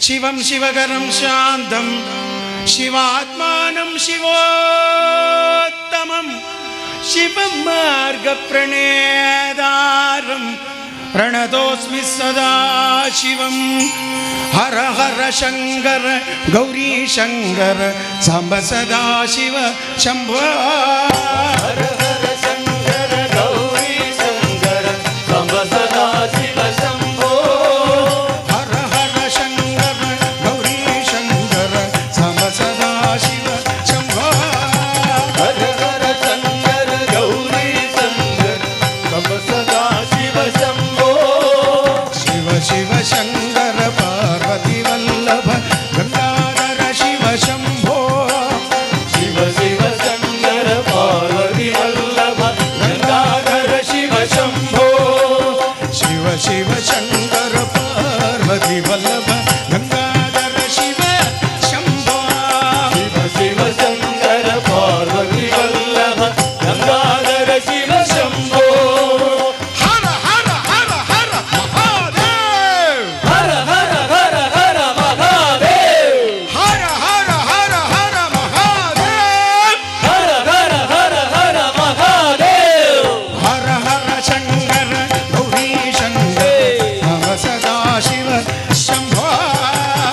शिवं शिवकरं शान्तं शिवात्मानं शिवोत्तमं शिवं मार्गप्रणेतारं प्रणतोऽस्मि सदा शिवं हर हर शङ्कर गौरी शङ्कर साम्ब सदा शिव शम्भो हर हर शङ्कर गौरी शङ्कर साम्ब सदा शिव शम्भो हर हर शङ्कर गौरी शङ्कर साम्ब सदा शिव शम्भो हर हर शङ्कर गौरी शङ्कर साम्ब सदा शिव शम्भो शिव शिव शङ्कर पार्वती वल्लभ गंगाधर शिव शम्भो शिव शिव शङ्कर पार्वती वल्लभ गंगाधर शिव शम्भो शिव शिव शङ्कर पार्वती वल्लभ गंगाधर शिव शम्भो शिव शिव शङ्कर पार्वती वल्लभ गंगाधर शिव शम्भो हर हर हर हर महादेव हर हर हर हर महादेव हर हर हर हर महादेव हर हर हर हर महादेव हर हर शङ्कर गौरी शङ्कर नम सदा शिव शम्भो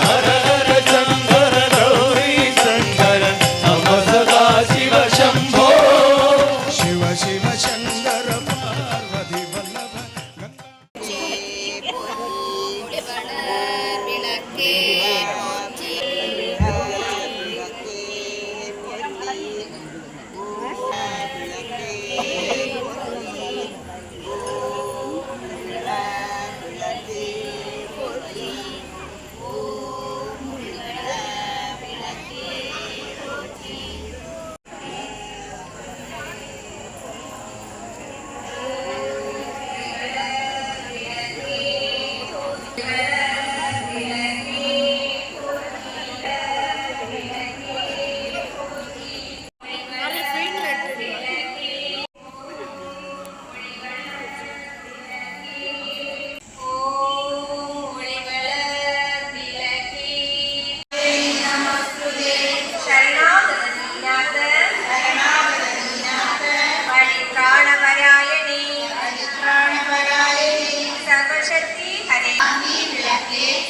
हर हर शङ्कर गौरी शङ्कर नम सदा शिव शम्भो शिव शिव शङ्कर पार्वती वल्लभ गंगा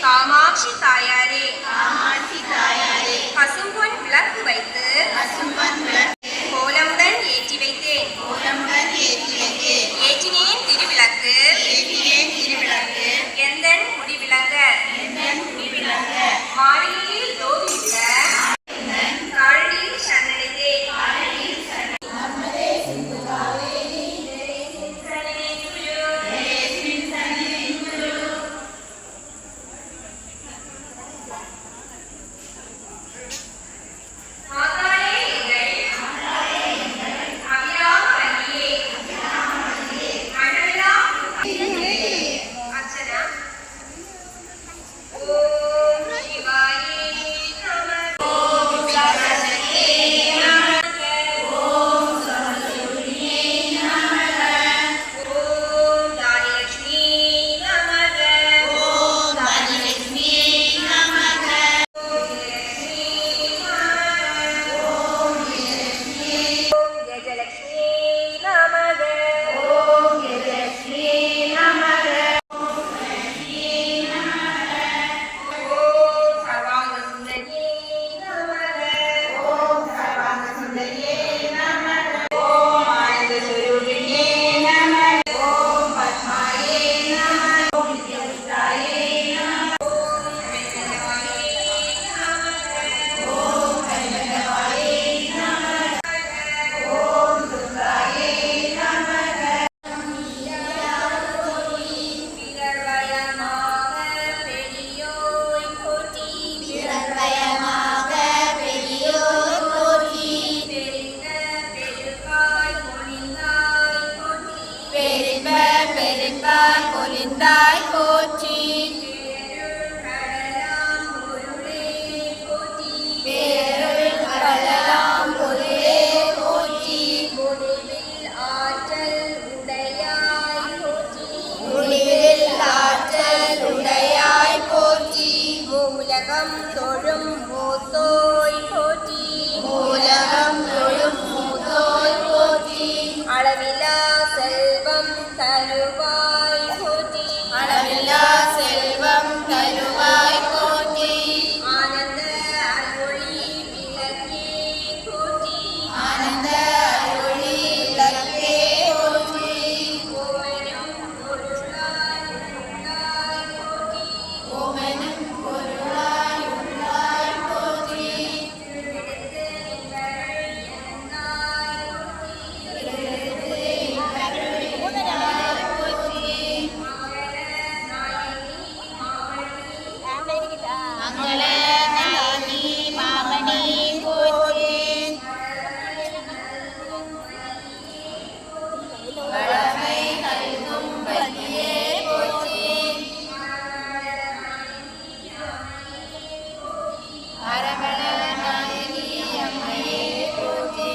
காமாட்சி தாயாரே பசும்பொன் விளக்கு வைத்து கோலமுடன் ஏற்றி வைத்தேன் ஏற்றினேன் திருவிளக்கு எந்தன் முடி விளங்க மாலையில் ஜோதிவிட காலில் சன்னடைத்தேன் ஓம் உலகம் தொழும் மூத்தோய் போற்றி. உலகம் தொழும் மூத்தோய் போற்றி. அளவிலா செல்வம் தருவாய் போற்றி. அளவில்லா செல்வம் தருவாய் போற்றி. ஆனந்த அருளி விளக்கே போற்றி. ஆனந்த அருளி விளக்கே போற்றி. ஓமெனும் பொருளாய் உள்ளாய் போற்றி. ஓமெனும் பொருளாய் உள்ளாய் போற்றி. எடுத்து இவரை எந்தாய் போற்றி. மங்கள நாயகி மாமணி போற்றி. வளமை கல்கும் வலியே போற்றி. அரவண நாயகி அம்மையே போற்றி.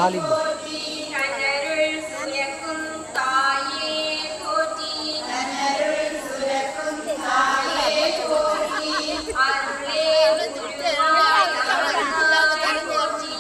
போற்றி கண்ணருள் சுயக்கும் தாயே போற்றி கண்ணருள் சுயக்கும் தாயே போற்றி அருளே திருவாய் போற்றி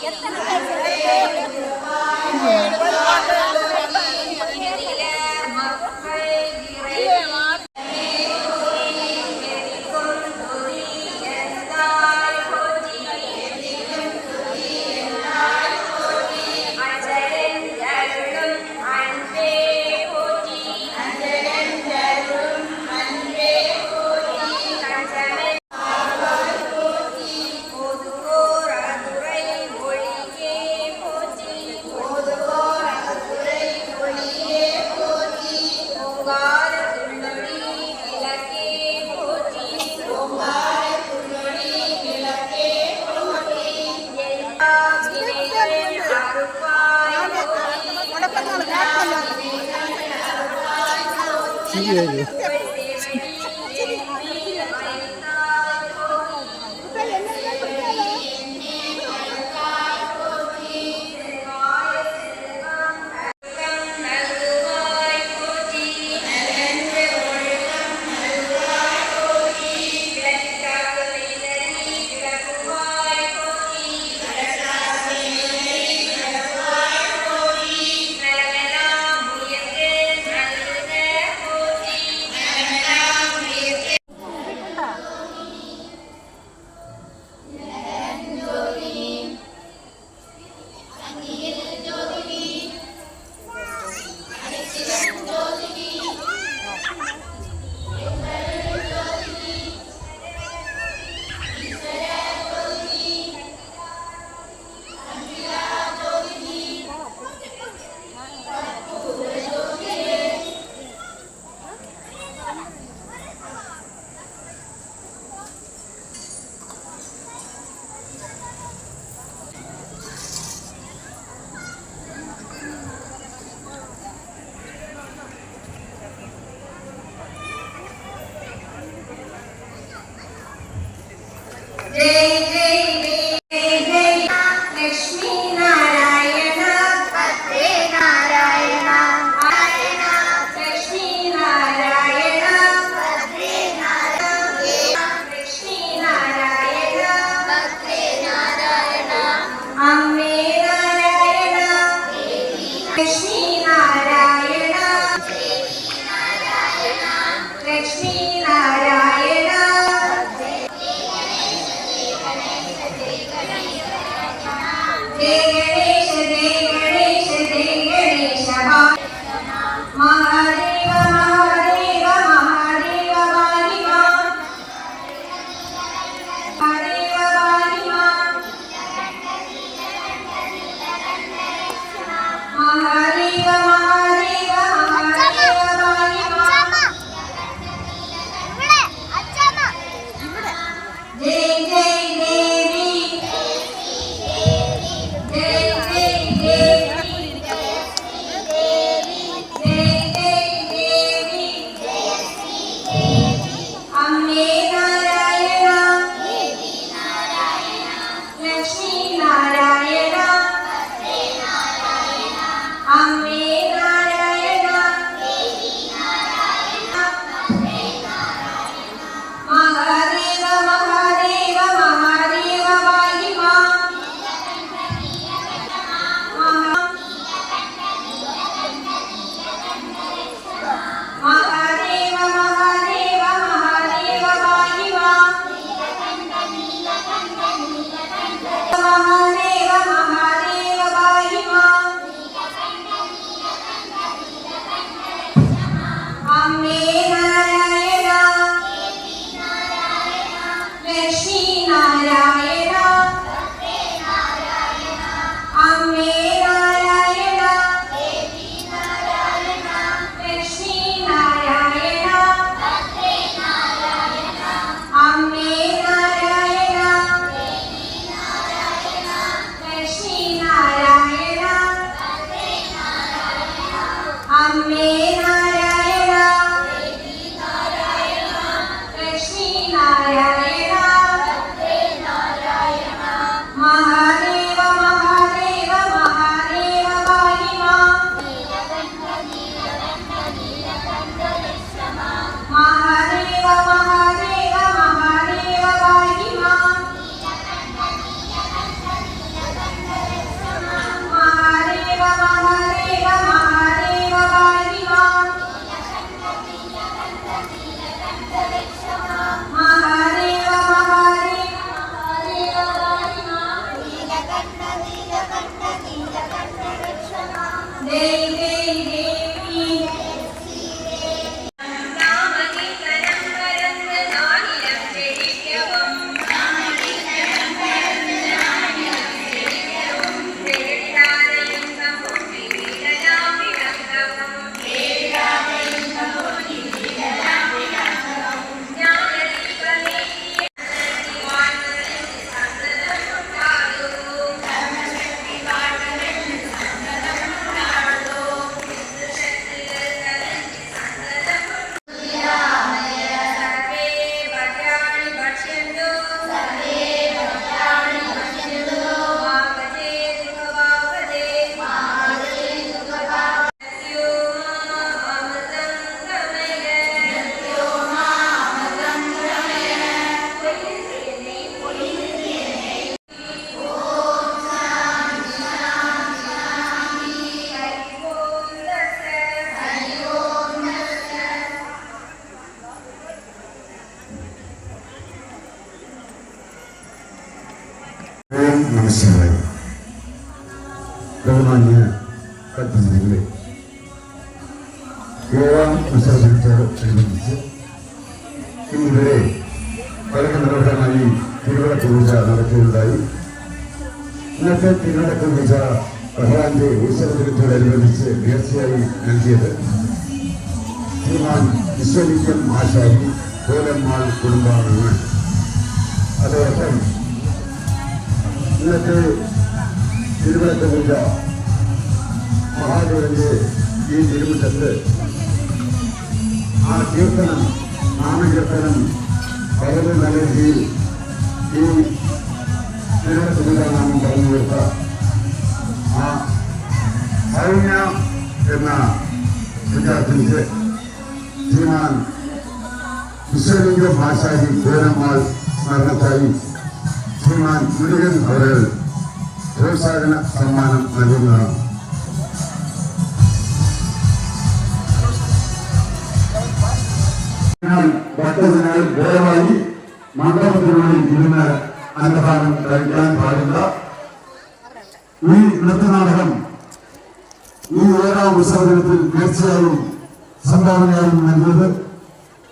அம்மே நாராயணா ബഹുമാന്യ കത്തിരികളെ ഏഴാം ഉത്സവത്തോടനുബന്ധിച്ച് ഇന്നിവരെ വളരെ മനോഹരമായി തിരുവിളക്ക് പൂജ നടക്കുകയുണ്ടായി. ഇന്നത്തെ തിരുവിളക്ക് പൂജ ഭഗവാന്റെ ഉത്സവത്തോടനുബന്ധിച്ച് നേർച്ചയായി നൽകിയത് ശ്രീമാൻ വിശ്വലിംഗം ആശാരി കോലമ്മാൾ കുടുംബാംഗങ്ങൾ. അതോടൊപ്പം ഇന്നത്തെ തിരുവിളക്ക് പൂജ മഹാദേവന്റെ ഈ തിരുമുറ്റത്ത് ആ കീർത്തനം നാമകീർത്തനം വളരെ നല്ല രീതിയിൽ ഈ തിരുവിളക്ക് പൂജ നാമം പറഞ്ഞു കൊടുത്ത ആ സൗമ്യ എന്ന വിദ്യാർത്ഥിക്ക് ശ്രീമാൻ വിശ്വലിംഗം ആശാരി കോലമ്മാൾ സ്മരണത്തായി ശ്രീമാൻ മുരുകൻ അവർ പ്രോത്സാഹന സമ്മാനം നൽകുന്നതാണ്. ഭക്തജനങ്ങൾ ദയവായി മണ്ഡപത്തിനുള്ളിൽ ഇരുന്ന് അന്നദാനം കഴിക്കാൻ പാടില്ല. ഈ നൃത്തനാടകം ഈ ഏഴാം ഉത്സവദിനത്തിൽ തീർച്ചയായും സംഭാവനയായി നൽകിയത്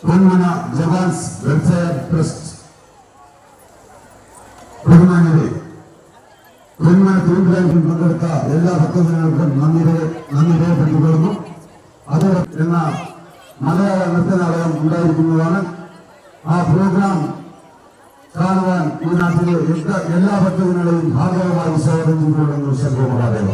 പൊന്മന ജവാൻസ് വെൽഫെയർ ട്രസ്റ്റ്. ബഹുമാന്യരെ, പൊന്മന തിരുവിതാംകൂറിൽ പങ്കെടുത്ത എല്ലാ ഭക്തജനങ്ങൾക്കും നന്ദി രേഖപ്പെടുത്തിക്കൊള്ളുന്നു. അത് എന്ന മലയാള നൃത്തനാടകം ഉണ്ടായിരിക്കുന്നതാണ്. ആ പ്രോഗ്രാം കാണുവാൻ ഈ നാട്ടിലെ എല്ലാ ഭക്തജനങ്ങളെയും ഭാഗമായി സ്വാഗതം ചെയ്തുകൊള്ളുന്നു. ശംഭോ മഹാദേവ.